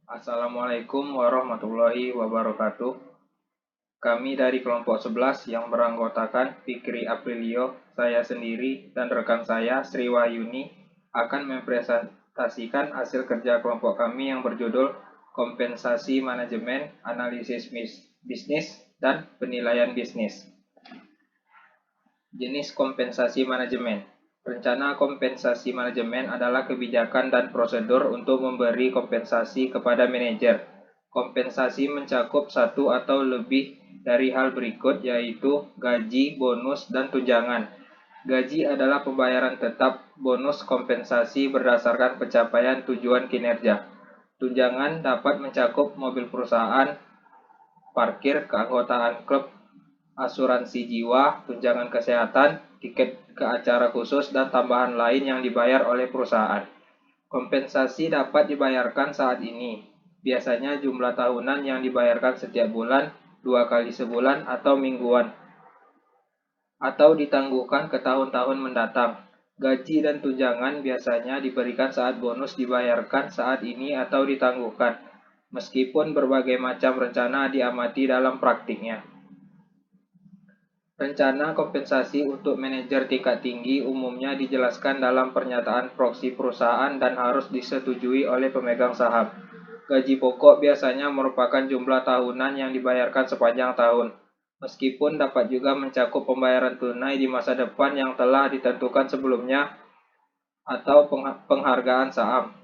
Assalamualaikum warahmatullahi wabarakatuh. Kami dari kelompok 11 yang beranggotakan Fikri Aprilio, saya sendiri, dan rekan saya Sri Wahyuni akan mempresentasikan hasil kerja kelompok kami yang berjudul Kompensasi Manajemen, Analisis Bisnis, dan Penilaian Bisnis. Jenis kompensasi manajemen. Rencana kompensasi manajemen adalah kebijakan dan prosedur untuk memberi kompensasi kepada manajer. Kompensasi mencakup satu atau lebih dari hal berikut, yaitu gaji, bonus, dan tunjangan. Gaji adalah pembayaran tetap, bonus kompensasi berdasarkan pencapaian tujuan kinerja. Tunjangan dapat mencakup mobil perusahaan, parkir, keanggotaan klub, asuransi jiwa, tunjangan kesehatan, tiket ke acara khusus, dan tambahan lain yang dibayar oleh perusahaan. Kompensasi dapat dibayarkan saat ini. Biasanya jumlah tahunan yang dibayarkan setiap bulan, 2 kali sebulan, atau mingguan, atau ditangguhkan ke tahun-tahun mendatang. Gaji dan tunjangan biasanya diberikan saat bonus dibayarkan saat ini atau ditangguhkan, meskipun berbagai macam rencana diamati dalam praktiknya. Rencana kompensasi untuk manajer tingkat tinggi umumnya dijelaskan dalam pernyataan proksi perusahaan dan harus disetujui oleh pemegang saham. Gaji pokok biasanya merupakan jumlah tahunan yang dibayarkan sepanjang tahun, meskipun dapat juga mencakup pembayaran tunai di masa depan yang telah ditentukan sebelumnya atau penghargaan saham.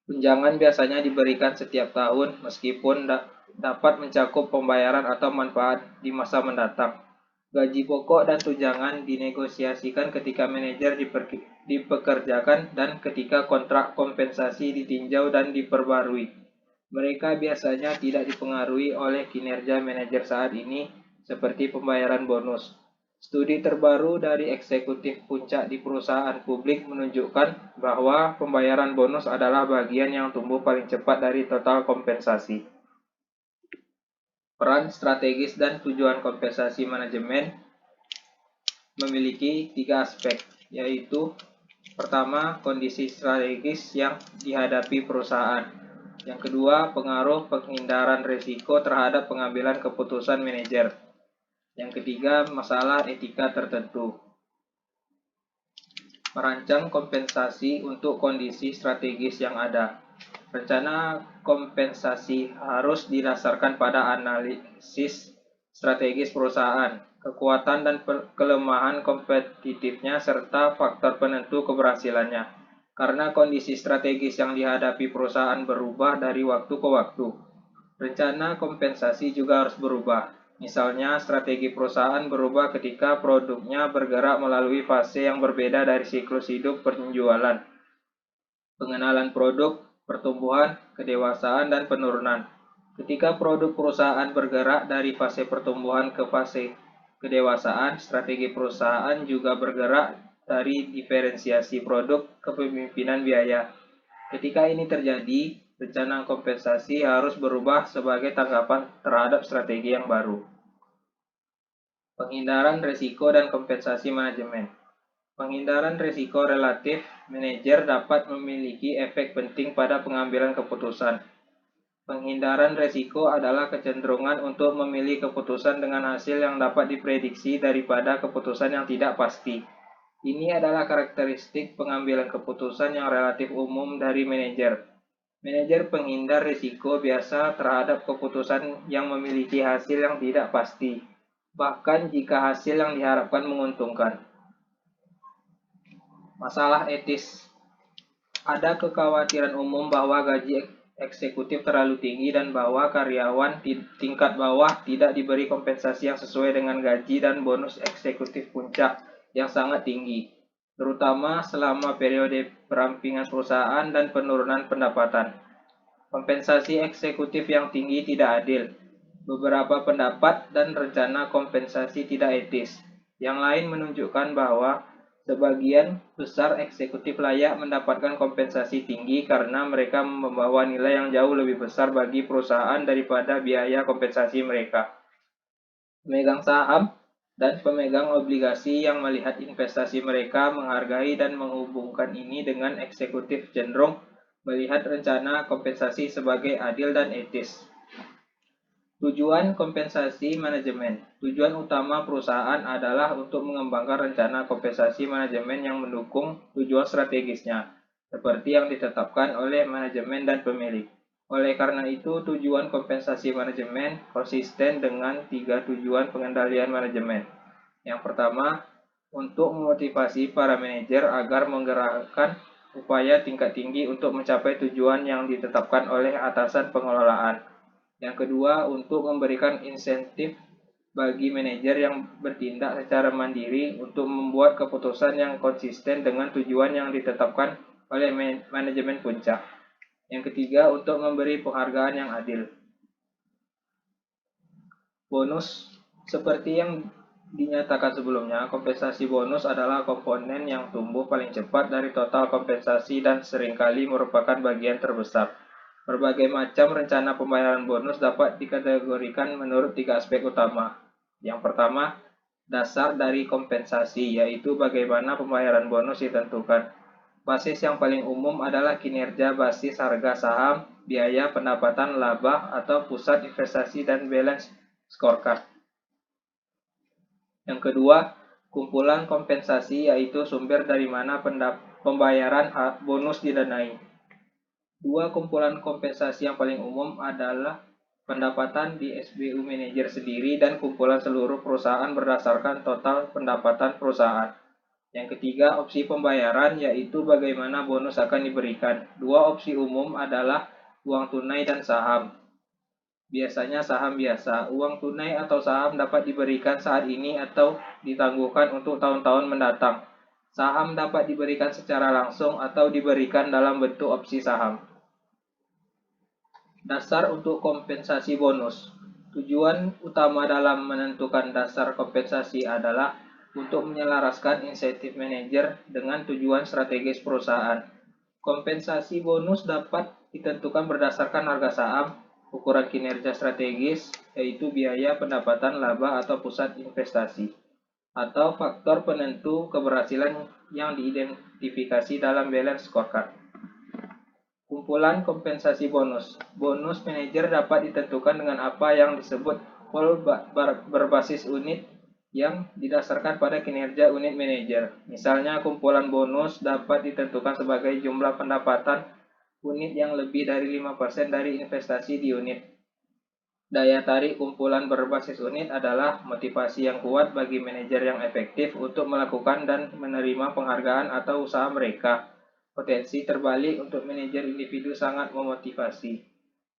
Tunjangan biasanya diberikan setiap tahun, meskipun dapat mencakup pembayaran atau manfaat di masa mendatang. Gaji pokok dan tunjangan dinegosiasikan ketika manajer dipekerjakan dan ketika kontrak kompensasi ditinjau dan diperbarui. Mereka biasanya tidak dipengaruhi oleh kinerja manajer saat ini, seperti pembayaran bonus. Studi terbaru dari eksekutif puncak di perusahaan publik menunjukkan bahwa pembayaran bonus adalah bagian yang tumbuh paling cepat dari total kompensasi. Peran strategis dan tujuan kompensasi manajemen memiliki 3 aspek, yaitu pertama, kondisi strategis yang dihadapi perusahaan. Yang kedua, pengaruh penghindaran risiko terhadap pengambilan keputusan manajer. Yang ketiga, masalah etika tertentu. Merancang kompensasi untuk kondisi strategis yang ada. Rencana kompensasi harus didasarkan pada analisis strategis perusahaan, kekuatan dan kelemahan kompetitifnya, serta faktor penentu keberhasilannya. Karena kondisi strategis yang dihadapi perusahaan berubah dari waktu ke waktu, rencana kompensasi juga harus berubah. Misalnya, strategi perusahaan berubah ketika produknya bergerak melalui fase yang berbeda dari siklus hidup penjualan, pengenalan produk, pertumbuhan, kedewasaan, dan penurunan. Ketika produk perusahaan bergerak dari fase pertumbuhan ke fase kedewasaan, strategi perusahaan juga bergerak dari diferensiasi produk ke pemimpinan biaya. Ketika ini terjadi, rencana kompensasi harus berubah sebagai tanggapan terhadap strategi yang baru. Penghindaran risiko dan kompensasi manajemen. Penghindaran risiko relatif, manajer dapat memiliki efek penting pada pengambilan keputusan. Penghindaran risiko adalah kecenderungan untuk memilih keputusan dengan hasil yang dapat diprediksi daripada keputusan yang tidak pasti. Ini adalah karakteristik pengambilan keputusan yang relatif umum dari manajer. Manajer penghindar risiko biasa terhadap keputusan yang memiliki hasil yang tidak pasti, bahkan jika hasil yang diharapkan menguntungkan. Masalah etis. Ada kekhawatiran umum bahwa gaji eksekutif terlalu tinggi dan bahwa karyawan tingkat bawah tidak diberi kompensasi yang sesuai dengan gaji dan bonus eksekutif puncak yang sangat tinggi, terutama selama periode perampingan perusahaan dan penurunan pendapatan. Kompensasi eksekutif yang tinggi tidak adil. Beberapa pendapat dan rencana kompensasi tidak etis. Yang lain menunjukkan bahwa sebagian besar eksekutif layak mendapatkan kompensasi tinggi karena mereka membawa nilai yang jauh lebih besar bagi perusahaan daripada biaya kompensasi mereka. Pemegang saham dan pemegang obligasi yang melihat investasi mereka menghargai dan menghubungkan ini dengan eksekutif cenderung melihat rencana kompensasi sebagai adil dan etis. Tujuan kompensasi manajemen. Tujuan utama perusahaan adalah untuk mengembangkan rencana kompensasi manajemen yang mendukung tujuan strategisnya, seperti yang ditetapkan oleh manajemen dan pemilik. Oleh karena itu, tujuan kompensasi manajemen konsisten dengan 3 tujuan pengendalian manajemen. Yang pertama, untuk memotivasi para manajer agar menggerakkan upaya tingkat tinggi untuk mencapai tujuan yang ditetapkan oleh atasan pengelolaan. Yang kedua, untuk memberikan insentif bagi manajer yang bertindak secara mandiri untuk membuat keputusan yang konsisten dengan tujuan yang ditetapkan oleh manajemen puncak. Yang ketiga, untuk memberi penghargaan yang adil. Bonus. Seperti yang dinyatakan sebelumnya, kompensasi bonus adalah komponen yang tumbuh paling cepat dari total kompensasi dan seringkali merupakan bagian terbesar. Berbagai macam rencana pembayaran bonus dapat dikategorikan menurut 3 aspek utama. Yang pertama, dasar dari kompensasi, yaitu bagaimana pembayaran bonus ditentukan. Basis yang paling umum adalah kinerja basis harga saham, biaya pendapatan laba atau pusat investasi dan balance scorecard. Yang kedua, kumpulan kompensasi, yaitu sumber dari mana pembayaran bonus didanai. Dua kumpulan kompensasi yang paling umum adalah pendapatan di SBU manajer sendiri dan kumpulan seluruh perusahaan berdasarkan total pendapatan perusahaan. Yang ketiga, opsi pembayaran, yaitu bagaimana bonus akan diberikan. Dua opsi umum adalah uang tunai dan saham. Biasanya saham biasa. Uang tunai atau saham dapat diberikan saat ini atau ditangguhkan untuk tahun-tahun mendatang. Saham dapat diberikan secara langsung atau diberikan dalam bentuk opsi saham. Dasar untuk kompensasi bonus. Tujuan utama dalam menentukan dasar kompensasi adalah untuk menyelaraskan insentif manajer dengan tujuan strategis perusahaan. Kompensasi bonus dapat ditentukan berdasarkan harga saham, ukuran kinerja strategis, yaitu biaya pendapatan laba atau pusat investasi, atau faktor penentu keberhasilan yang diidentifikasi dalam balance scorecard. Kumpulan kompensasi bonus. Bonus manajer dapat ditentukan dengan apa yang disebut pool berbasis unit yang didasarkan pada kinerja unit manajer. Misalnya, kumpulan bonus dapat ditentukan sebagai jumlah pendapatan unit yang lebih dari 5% dari investasi di unit. Daya tarik kumpulan berbasis unit adalah motivasi yang kuat bagi manajer yang efektif untuk melakukan dan menerima penghargaan atau usaha mereka. Potensi terbalik untuk manajer individu sangat memotivasi.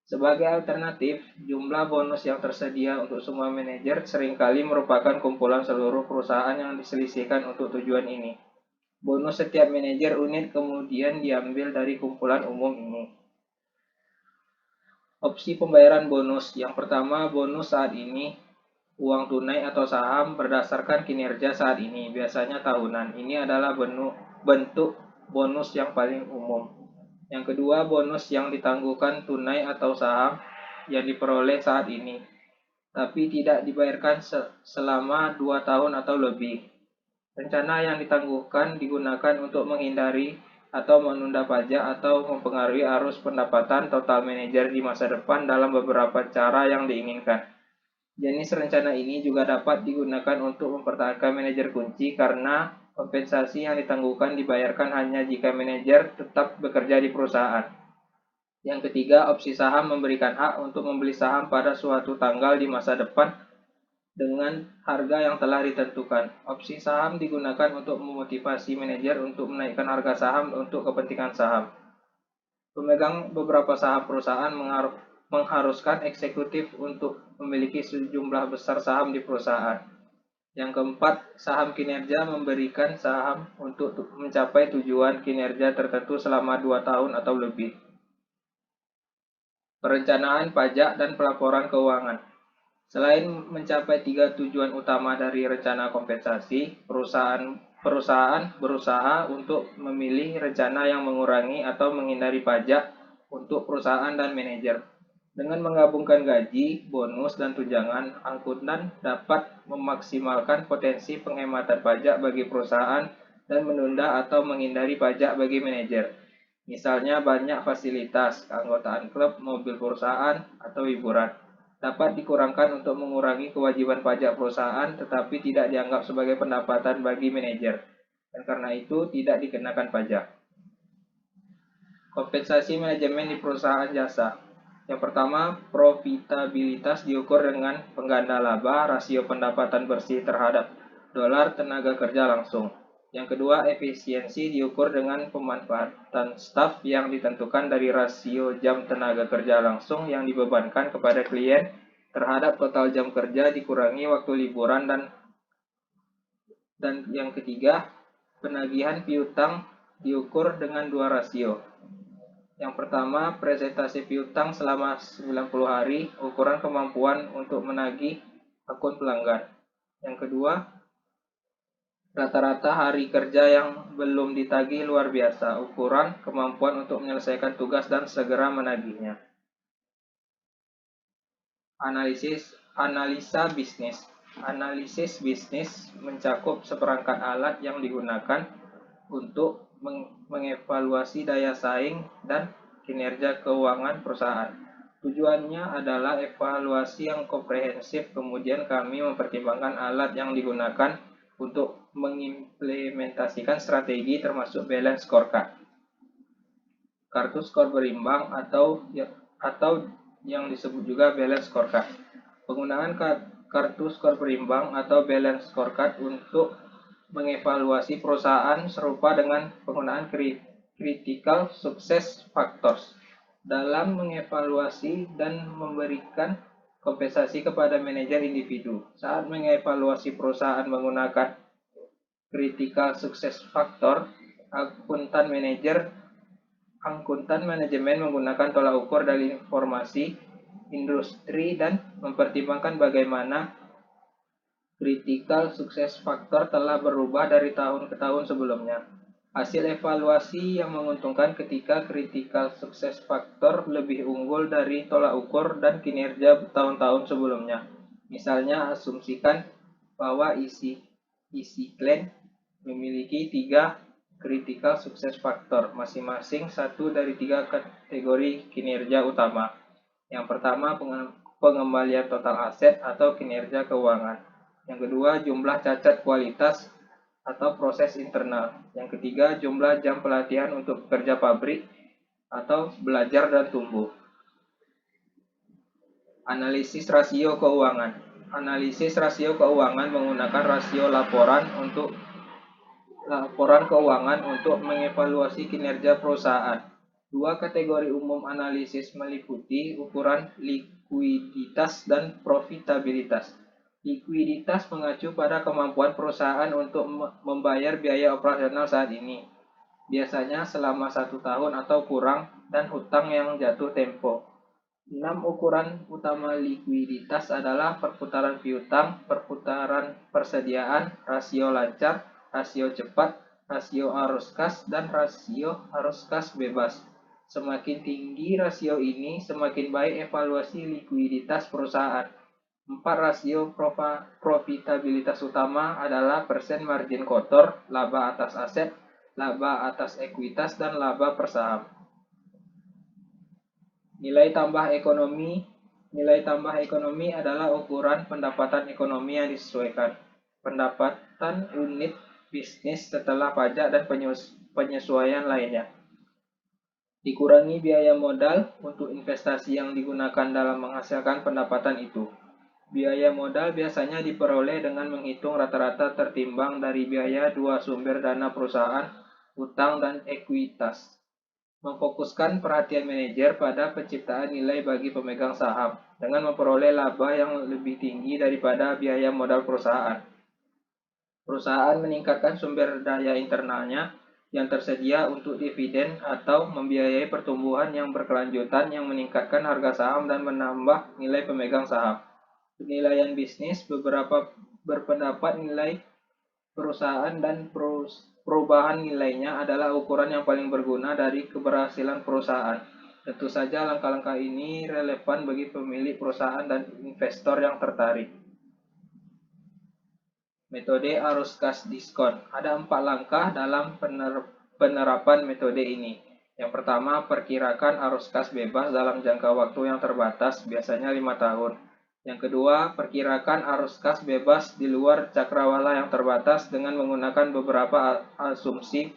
Sebagai alternatif, jumlah bonus yang tersedia untuk semua manajer seringkali merupakan kumpulan seluruh perusahaan yang diselisihkan untuk tujuan ini. Bonus setiap manajer unit kemudian diambil dari kumpulan umum ini. Opsi pembayaran bonus. Yang pertama, bonus saat ini, uang tunai atau saham berdasarkan kinerja saat ini, biasanya tahunan. Ini adalah bentuk bonus yang paling umum. Yang kedua, bonus yang ditangguhkan tunai atau saham yang diperoleh saat ini, tapi tidak dibayarkan selama 2 tahun atau lebih. Rencana yang ditangguhkan digunakan untuk menghindari atau menunda pajak atau mempengaruhi arus pendapatan total manajer di masa depan dalam beberapa cara yang diinginkan. Jenis rencana ini juga dapat digunakan untuk mempertahankan manajer kunci karena kompensasi yang ditangguhkan dibayarkan hanya jika manajer tetap bekerja di perusahaan. Yang ketiga, opsi saham memberikan hak untuk membeli saham pada suatu tanggal di masa depan dengan harga yang telah ditentukan. Opsi saham digunakan untuk memotivasi manajer untuk menaikkan harga saham untuk kepentingan saham. Pemegang beberapa saham perusahaan mengharuskan eksekutif untuk memiliki sejumlah besar saham di perusahaan. Yang keempat, saham kinerja memberikan saham untuk mencapai tujuan kinerja tertentu selama 2 tahun atau lebih. Perencanaan pajak dan pelaporan keuangan. Selain mencapai 3 tujuan utama dari rencana kompensasi, perusahaan berusaha untuk memilih rencana yang mengurangi atau menghindari pajak untuk perusahaan dan manajer. Dengan menggabungkan gaji, bonus, dan tunjangan, akuntan dapat memaksimalkan potensi penghematan pajak bagi perusahaan dan menunda atau menghindari pajak bagi manajer. Misalnya banyak fasilitas, keanggotaan klub, mobil perusahaan, atau hiburan. Dapat dikurangkan untuk mengurangi kewajiban pajak perusahaan tetapi tidak dianggap sebagai pendapatan bagi manajer, dan karena itu tidak dikenakan pajak. Kompensasi manajemen di perusahaan jasa. Yang pertama, profitabilitas diukur dengan pengganda laba, rasio pendapatan bersih terhadap dolar tenaga kerja langsung. Yang kedua, efisiensi diukur dengan pemanfaatan staf yang ditentukan dari rasio jam tenaga kerja langsung yang dibebankan kepada klien terhadap total jam kerja dikurangi waktu liburan dan yang ketiga, penagihan piutang diukur dengan dua rasio. Yang pertama, presentasi piutang selama 90 hari, ukuran kemampuan untuk menagih akun pelanggan. Yang kedua, rata-rata hari kerja yang belum ditagih luar biasa, ukuran kemampuan untuk menyelesaikan tugas dan segera menagihnya. Analisa bisnis. Analisis bisnis mencakup seperangkat alat yang digunakan untuk mengevaluasi daya saing dan kinerja keuangan perusahaan. Tujuannya adalah evaluasi yang komprehensif, kemudian kami mempertimbangkan alat yang digunakan untuk mengimplementasikan strategi termasuk balance scorecard, kartu skor berimbang atau yang disebut juga balance scorecard. Penggunaan kartu skor berimbang atau balance scorecard untuk mengevaluasi perusahaan serupa dengan penggunaan critical success factors dalam mengevaluasi dan memberikan kompensasi kepada manajer individu. Saat mengevaluasi perusahaan menggunakan critical success factor, akuntan manajemen menggunakan tolak ukur dari informasi industri dan mempertimbangkan bagaimana critical success factor telah berubah dari tahun ke tahun sebelumnya. Hasil evaluasi yang menguntungkan ketika critical success factor lebih unggul dari tolak ukur dan kinerja tahun-tahun sebelumnya. Misalnya, asumsikan bahwa isi klien memiliki 3 critical success factor, masing-masing satu dari 3 kategori kinerja utama. Yang pertama, pengembalian total aset atau kinerja keuangan. Yang kedua, jumlah cacat kualitas atau proses internal. Yang ketiga, jumlah jam pelatihan untuk pekerja pabrik atau belajar dan tumbuh. Analisis rasio keuangan. Analisis rasio keuangan menggunakan rasio laporan keuangan untuk mengevaluasi kinerja perusahaan. Dua kategori umum analisis meliputi ukuran likuiditas dan profitabilitas. Likuiditas mengacu pada kemampuan perusahaan untuk membayar biaya operasional saat ini, biasanya selama 1 tahun atau kurang, dan hutang yang jatuh tempo. 6 ukuran utama likuiditas adalah perputaran piutang, perputaran persediaan, rasio lancar, rasio cepat, rasio arus kas, dan rasio arus kas bebas. Semakin tinggi rasio ini, semakin baik evaluasi likuiditas perusahaan. 4 rasio profitabilitas utama adalah persen margin kotor, laba atas aset, laba atas ekuitas, dan laba per saham. Nilai tambah ekonomi adalah ukuran pendapatan ekonomi yang disesuaikan. Pendapatan unit bisnis setelah pajak dan penyesuaian lainnya. Dikurangi biaya modal untuk investasi yang digunakan dalam menghasilkan pendapatan itu. Biaya modal biasanya diperoleh dengan menghitung rata-rata tertimbang dari biaya dua sumber dana perusahaan, utang dan ekuitas. Memfokuskan perhatian manajer pada penciptaan nilai bagi pemegang saham dengan memperoleh laba yang lebih tinggi daripada biaya modal perusahaan. Perusahaan meningkatkan sumber daya internalnya yang tersedia untuk dividen atau membiayai pertumbuhan yang berkelanjutan yang meningkatkan harga saham dan menambah nilai pemegang saham. Penilaian bisnis beberapa berpendapat nilai perusahaan dan perubahan nilainya adalah ukuran yang paling berguna dari keberhasilan perusahaan. Tentu saja langkah-langkah ini relevan bagi pemilik perusahaan dan investor yang tertarik. Metode arus kas diskon. Ada 4 langkah dalam penerapan metode ini. Yang pertama, perkirakan arus kas bebas dalam jangka waktu yang terbatas, biasanya 5 tahun. Yang kedua, perkirakan arus kas bebas di luar cakrawala yang terbatas dengan menggunakan beberapa asumsi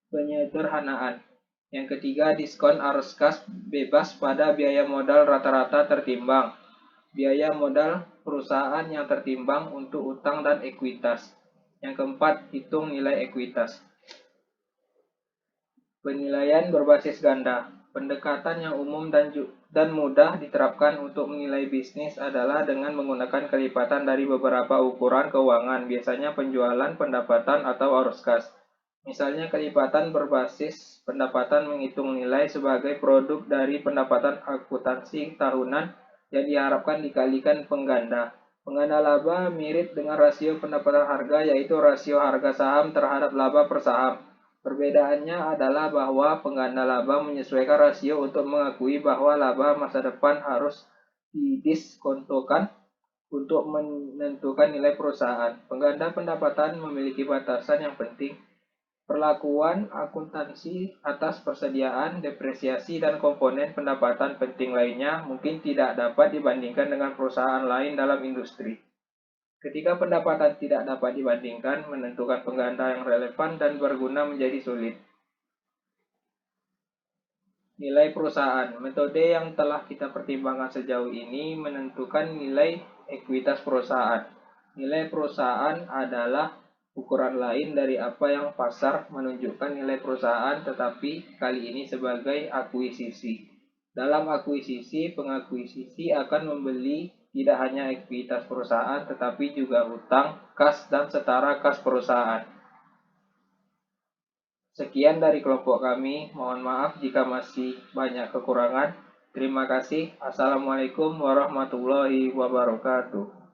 penyederhanaan. Yang ketiga, diskon arus kas bebas pada biaya modal rata-rata tertimbang. Biaya modal perusahaan yang tertimbang untuk utang dan ekuitas. Yang keempat, hitung nilai ekuitas. Penilaian berbasis ganda. Pendekatan yang umum dan mudah diterapkan untuk menilai bisnis adalah dengan menggunakan kelipatan dari beberapa ukuran keuangan, biasanya penjualan, pendapatan, atau arus kas. Misalnya kelipatan berbasis pendapatan menghitung nilai sebagai produk dari pendapatan akuntansi tahunan yang diharapkan dikalikan pengganda. Pengganda laba mirip dengan rasio pendapatan harga, yaitu rasio harga saham terhadap laba per saham. Perbedaannya adalah bahwa pengganda laba menyesuaikan rasio untuk mengakui bahwa laba masa depan harus didiskontokan untuk menentukan nilai perusahaan. Pengganda pendapatan memiliki batasan yang penting. Perlakuan akuntansi atas persediaan, depresiasi, dan komponen pendapatan penting lainnya mungkin tidak dapat dibandingkan dengan perusahaan lain dalam industri. Ketika pendapatan tidak dapat dibandingkan, menentukan pengganda yang relevan dan berguna menjadi sulit. Nilai perusahaan. Metode yang telah kita pertimbangkan sejauh ini menentukan nilai ekuitas perusahaan. Nilai perusahaan adalah ukuran lain dari apa yang pasar menunjukkan nilai perusahaan, tetapi kali ini sebagai akuisisi. Dalam akuisisi, pengakuisisi akan membeli tidak hanya ekuitas perusahaan, tetapi juga utang, kas, dan setara kas perusahaan. Sekian dari kelompok kami, mohon maaf jika masih banyak kekurangan. Terima kasih. Assalamualaikum warahmatullahi wabarakatuh.